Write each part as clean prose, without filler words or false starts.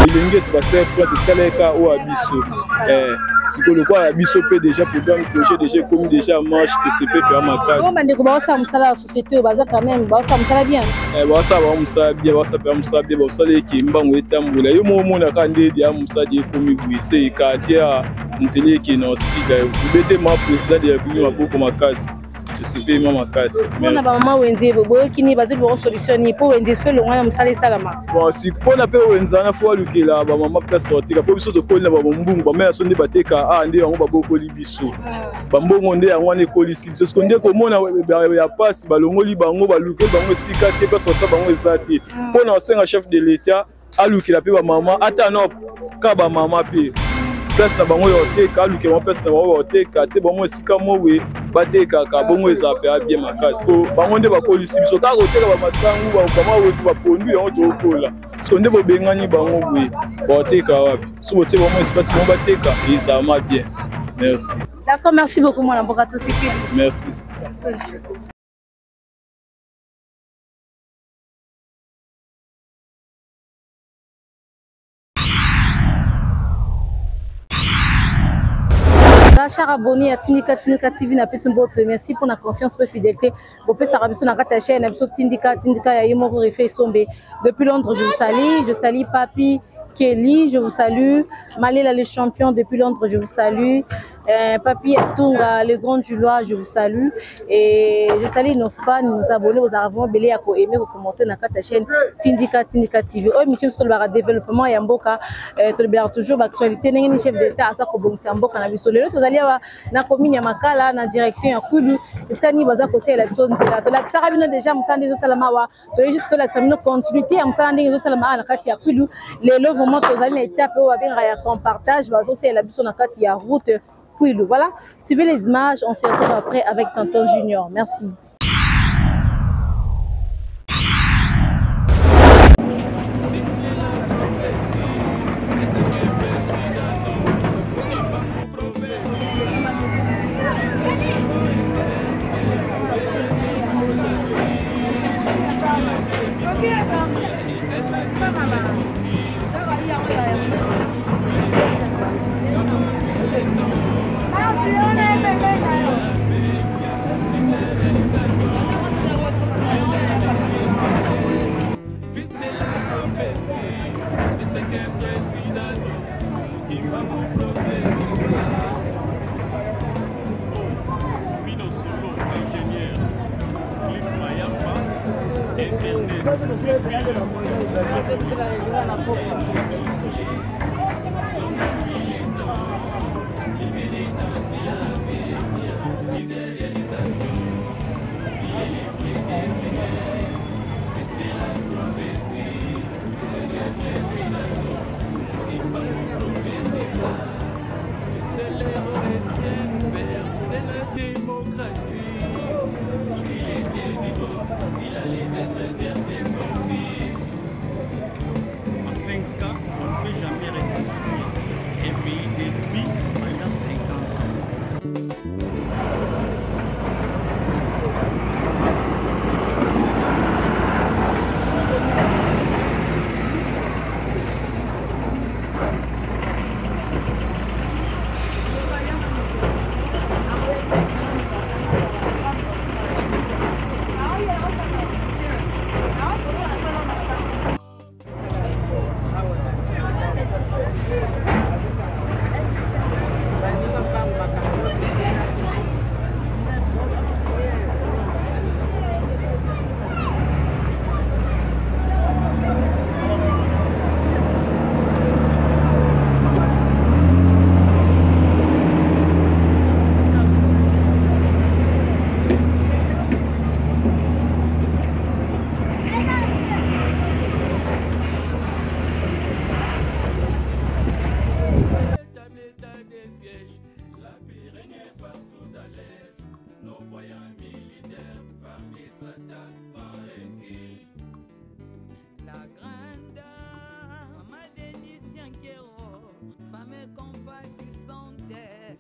bilenge Sébastien Prince eskalaka o abiso sikolo kwa abiso pe déjà programme projet déjà comme déjà marche que c'est peu à makasi on bande ko ba sa musala société baza quand même ba sa musala bien ba sa ba musala bien ba sa pe musala bien ba sala ki mbango etambola yo mo mona ka ndedi ya musala di komi buise ka dia ntele ki no sida bete ma président de la République maboko makasi je sais pas maman makasi merci on a maman wenze bobo kini bazo bo solution ni po wenze fe lo ngana musala salama bon si pona pe wenza na fo lukela ba maman pe sortir po biso to kolina ba mbungu ba mère so ndi bateka ande yango baboko libiso bambongo nde yango wana ekolisi biso soki nde komona ya pasi balongoli bango balukeli bango esika te mpe sortia bango eza te mpona osenga chef de l'état alukela mpe bamama ata no ka bamama mpe place na bango ya oteka alukela bango place na bango ya oteka te bango esika mowe batekaka bongo eza mpe abie makasi po bango nde bakolisi biso kaka koteka bamasangu bama woti bapondu yango tokola soki nde bobengani bango boye baoteka wapi so botie bango espasi bango bateka ezalama bien. Merci. D'accord, merci beaucoup, mon avocat. Merci. Chers abonnés à Tindika TV, merci pour la confiance et la fidélité. Vous pouvez savoir sur la chaîne Tindika depuis Londres. Je salue Papi Kelly, je vous salue. Malela le champion depuis Londres, je vous salue. Papi Atunga, le grand Julois, je vous salue. Et je salue nos fans, nos abonnés, vos arrivants, belé à aimer, vous commenter dans la chaîne Tindika TV. Oh, mission sur le développement et Mboka, toujours l'actualité. N'est chef d'État à ça qu'on à Mboka na biso. Le autre allez na commune ya Makala na direction ya Kulu. Est-ce qu'il y a baza conseil la biso nzela. To la sarabino déjà musande zo salama wa. To juste la samino continuité am musande zo salama na kati ya Kulu. Les lots vraiment to allez na étape au bien ya compartage bazo c'est la biso na kati ya route. Voilà, suivez les images, on se retrouve après avec Tonton Junior. Merci.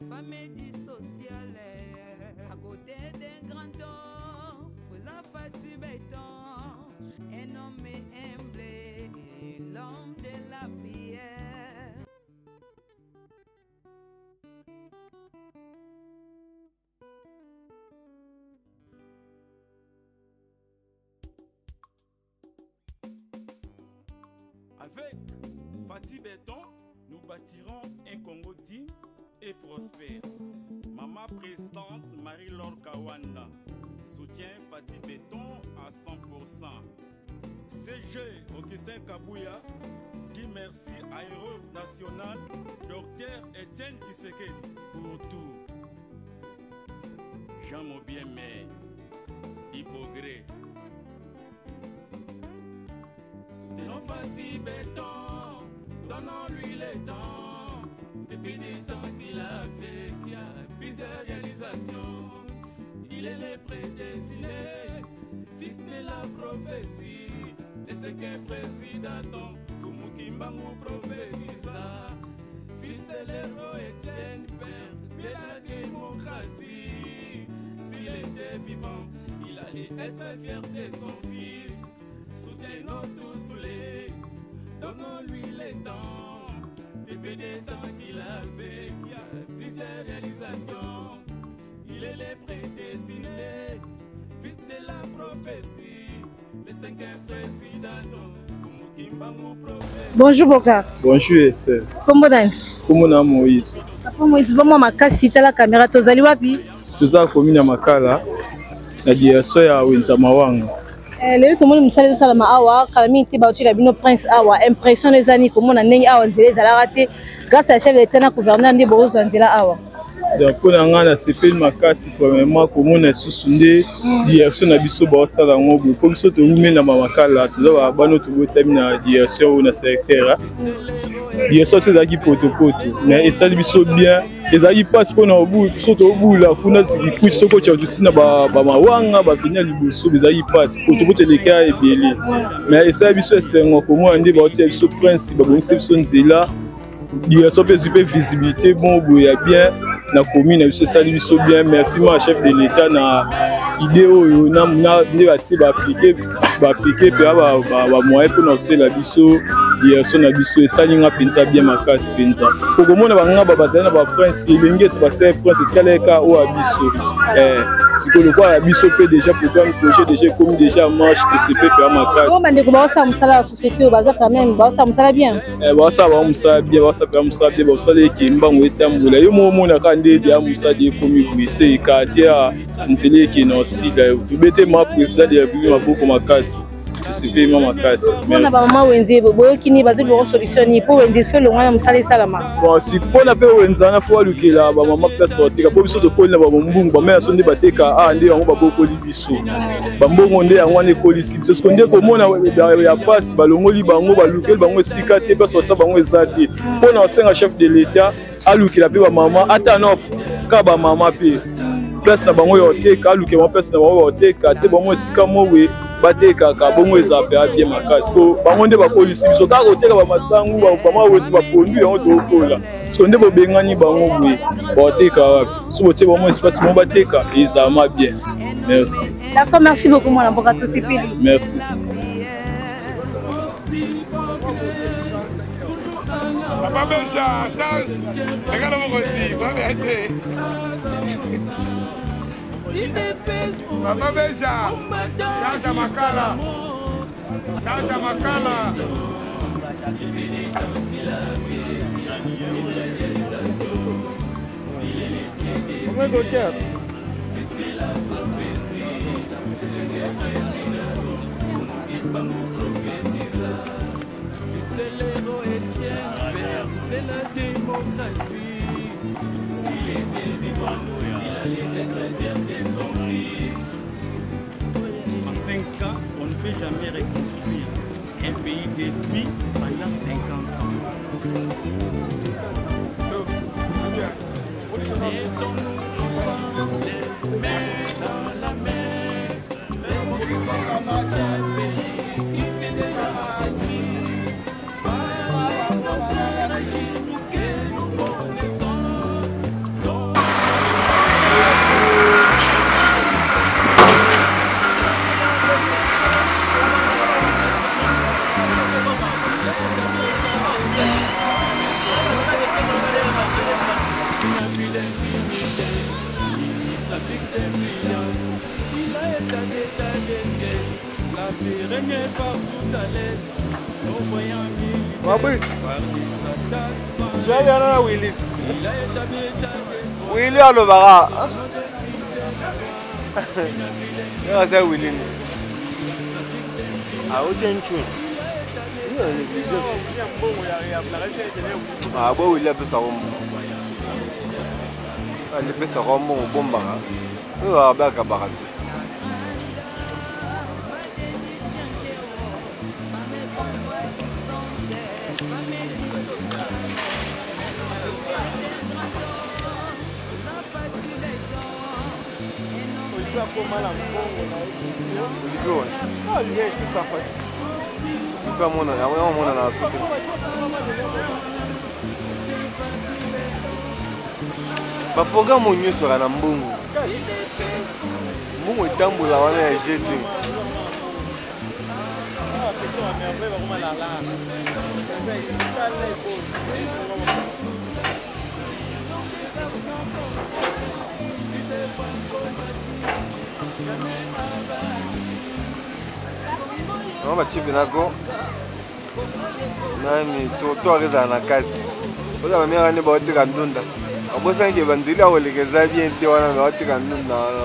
Famille sociale à côté d'un grand homme, vous a fait du béton, un homme humble, l'homme de la prière. Avec Fatih Béton, nous bâtirons un Congo digne et prospère. Maman présidente Marie-Laure Kawanda soutient Fatih Béton à 100%. CG Augustin Kabouya dit merci à Héros National Dr Etienne Tshisekedi pour tout. Jean Mobiemé, Hypogré. Soutenons Fatih Béton, donnons-lui le temps. Depuis des temps qu'il a fait, qu'il y a plusieurs réalisations. Il est le prédestiné, fils de la prophétie. Le cinquième président, Fumukimbangu prophétisa. Fils de l'héros Etienne, père de la démocratie. S'il était vivant, il allait être fier de son fils. Soutenons tous les, donnons-lui le temps. Depuis des temps qu'il avait, qu'il y a plusieurs réalisations. Il est le prédestiné, fils de la prophétie, le cinquième président. Bonjour Boka. Bonjour Esther. Comment on Comment on Moïse? Papa Moïse, bon moi makasi ta la caméra tozali wapi? Tuza commune Makala na direction ya Wenzamawanga. Lelo tomoni musala salama awa kalami te ba utila bino prince awa impression les années comment na ndenge awa nzela ezala raté grâce à chef de l'État na gouverneur ndi bozo nzela awa. Donc pour nga na CPL makasi premièrement komona susunde direction na biso ba sala ngobo ko biso to rume na Makala tuza ba bano to botami na direction na secteur. Direction c'est zaki potopoto mais esali biso bien ezali passe pour na obu soto obula kuna ziki soko cha tutina ba mawanga ba finir liboso ezali passe potopoto le cas ebele mais esali biso esengo komona ndi ba otia biso prince ba bongisa biso nzela direction peut visibilité bon boya bien na commune biso sali biso bien merci ma chef de l'État na idée oyo na ndi bati ba appliquer pe ba moyen pour na osela biso direction na biso esali nga penza bien makasi penza kokomona banga bazali na ba prince elenge se batia prince eskaleka o abiso sikolo kwa abiso pe déjà programme projet déjà comme déjà marche de CP pe makasi o bande ko ba sa musala la société o baza quand même ba sa musala bien ba sa ba musala bien ba sa pe musala bien ba sala ekembango etambola yo mona ka nde dia musala de komi kuise ikatia ntele ki no sida tubete ma président de la République maboko makasi CP makasi na ba mama wenze boyo kini bazo bo solution ni po wenze so lo ngana musala salama bon si pona pe wenza na fo lukela ba mama pe sortir po biso to kolina ba mbungu ba mère so nde bateka nde yango baboko libiso ba mbongo nde yango ne kolisi biso so nde ko mona ya passe ba longoli bango ba lukela bango sika te pe sortir bango ezati pona osenga chef de l'État alukela pe ba mama ata no ka ba mama pe place na bango yo teka alukela place na bango yo teka te bango sika mowe bateka ka bongo ezape bien makasi ko bango nde bakolisi biso ka koteka ba masangu ba maweti ba pondu yango to kola so nde bobengani bango bwe bateka wapi so botie bango espace mo bateka ezama bien merci d'accord merci beaucoup mon avocat to CP merci Papa Benja change regarde mon aussi va m'aider Papa Benja, change à Makala. Change à Makala. Comment est-ce que Fils de l'héros Etienne, père de la démocratie. S'il était vivant, il allait être fier de son fils. En 5 ans, on ne peut jamais reconstruire un pays détruit pendant 50 ans. Mettons-nous ensemble les mains dans la main. Reconstruisons notre pays qui fait de la magie. Par les anciens régimes que nous connaissons. Il a étalé des sièges, la paix régnait partout à l'est. Maboui. Je vais aller à Willy. Willy à l'Obara. C'est Willy. Ah, où tu ah, bon, il a fait ça. Il a fait ça. Bon, bon, bon. Il a fait ça. Bapoga monyo sera na mbungu. Mbungu itambola wana ya jeté. Non ba chipi nako. Nani to areza na kati. Oza ba mera ne ba otika ndunda. Abosa nge banzili awolekeza bien ti wana na otika ndunda wana.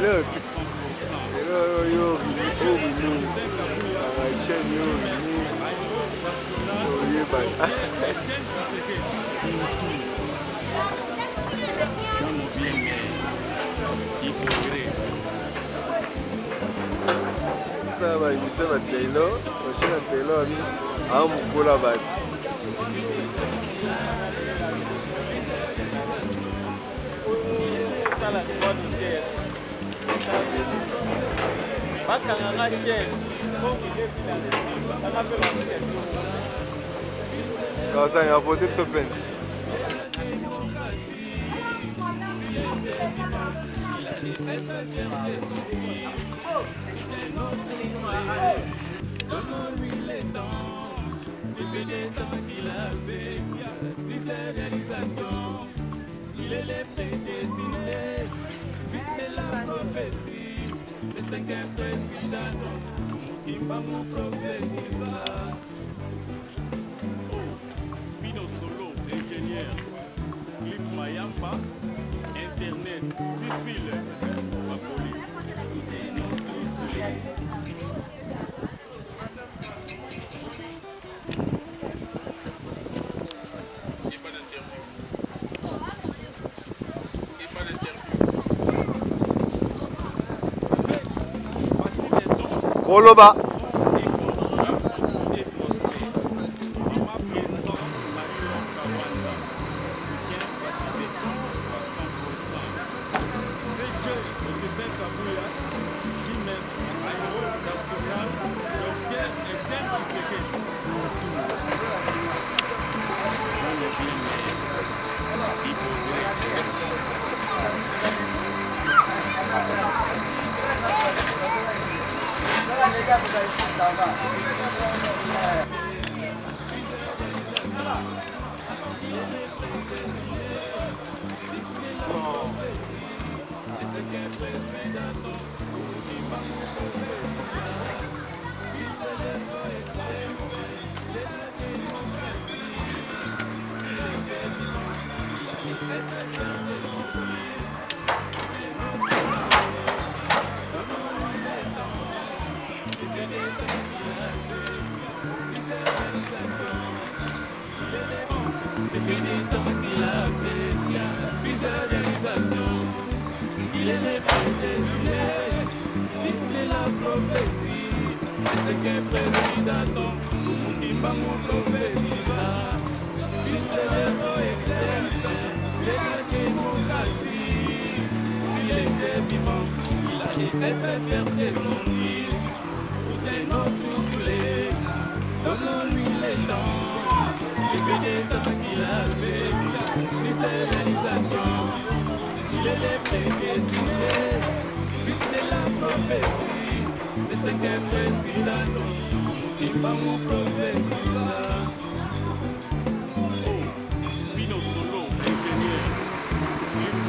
Look. Ça va, il se va Taylor, Taylor, ça y a apporté de ce peine. Donne-lui les dents, depuis les temps qu'il a vécu, puis ses réalisations. Il est les prédestinés, fils de la prophétie, le 5e président, qui va nous prophétiser. Pino Solo, ingénieur, Clip Mayamba, Internet, civil, Mapoli, soutenons tous les. Oloba. Il est le prédestiné, fils de la prophétie, et ce qu'est président, qui va nous prophétiser, fils de l'héros exemplaire, de la démocratie. S'il était vivant, il allait était très fier de son fils. Soutenons tous les, donnons-lui les temps, les peu de temps qu'il a fait, les réalisations. Il est le prédestiné, fils de la prophétie, le 5e président, qui va mon prophétisa. Pino Solo, ingénieur,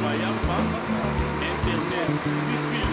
Mayapa, Internet, civil,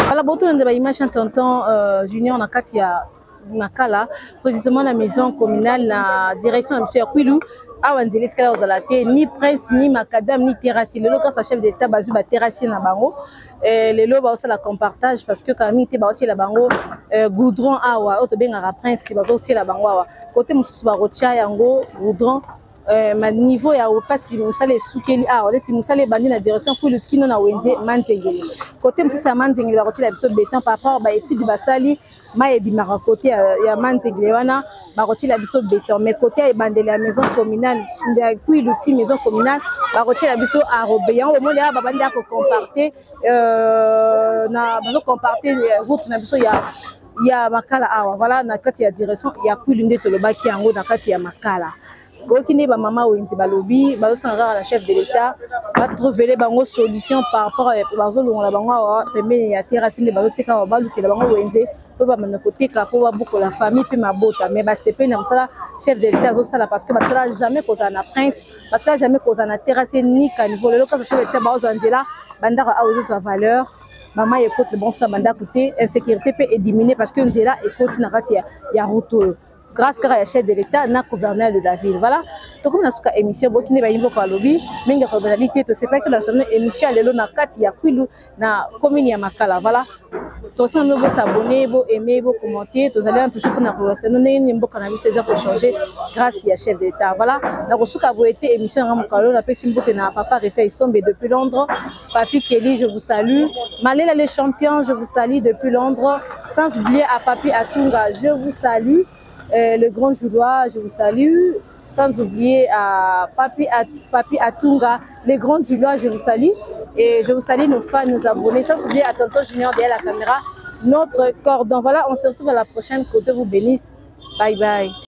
Voilà, beaucoup de images en tonton Junior na kati ya Makala, précisément la maison communale, la direction de M. Kwilou, awa nzeli tikala ozala te ni prince ni macadam ni terrassier. Le local sa chef d'état bazu ba terrassier na bango. Le lo ba osala compartage parce que quand mité ba otie la bango goudron awa oto benga prince ba otie la bango awa. Côté mususu ba rotia yango goudron ma niveau ya opasi musale sukeli awa lesi musale bandi na direction Kwilou kino na wenze manzengeli. Côté mususu ya manzengeli ba rotia la biso béton par rapport ba étude basali maye bimara côté ya manzengeli wana barotier la biso béton mais côté ya bandele la maison communale nda Kwilou ti maison communale barotier la biso arobéant au monde ya babandi ya ko comparter na bazo comparter route na biso ya Makala awa voilà na kati ya direction ya Kwilou nde tolobaki yango na kati ya Makala. Bokini ba mama wenzi balobi bazo sanga la chef de l'état va trouver bango solution par rapport à bazo longola bango awa pembeni ya terrasse nde bazo teka ba lukela bango wenzi po ba mana koteka po ba buko la famille pe mabota mais ba sepe na msala chef de l'état zo sala parce que ba tra jamais koza na prince ba tra jamais koza na terrasse ni caniveau le local chef de l'état bazo nzela bandaka awo zo valeur maman écoute bon ça banda côté insécurité peut éliminer parce que nzela écoute na kati ya route grâce à la chef de l'État, na gouverneur de la ville. Voilà. Donc comme dans émission, beaucoup ne va y voir lobby, mais la réalité, c'est pas que dans cette émission, les lois na kati ya Kwilou na commune ya Makala. Voilà. Tous ceux qui s'abonner, vous aimer, vous commenter, tous allez toujours pour la relation. Nous n'avons pas cannabis pour changer grâce à chef de l'État. Voilà. La ressource a été émission à Makala. La personne qui na papa refait sombe depuis Londres. Papi Kelly, je vous salue. Malela les champions, je vous salue depuis Londres. Sans oublier à Papi Atunga, je vous salue. Le grand Joulois, je vous salue. Sans oublier à Papi Atunga, le grand Joulois, je vous salue. Et je vous salue nos fans, nos abonnés. Sans oublier à Tonton Junior derrière la caméra, notre cordon. Voilà, on se retrouve à la prochaine. Que Dieu vous bénisse. Bye bye.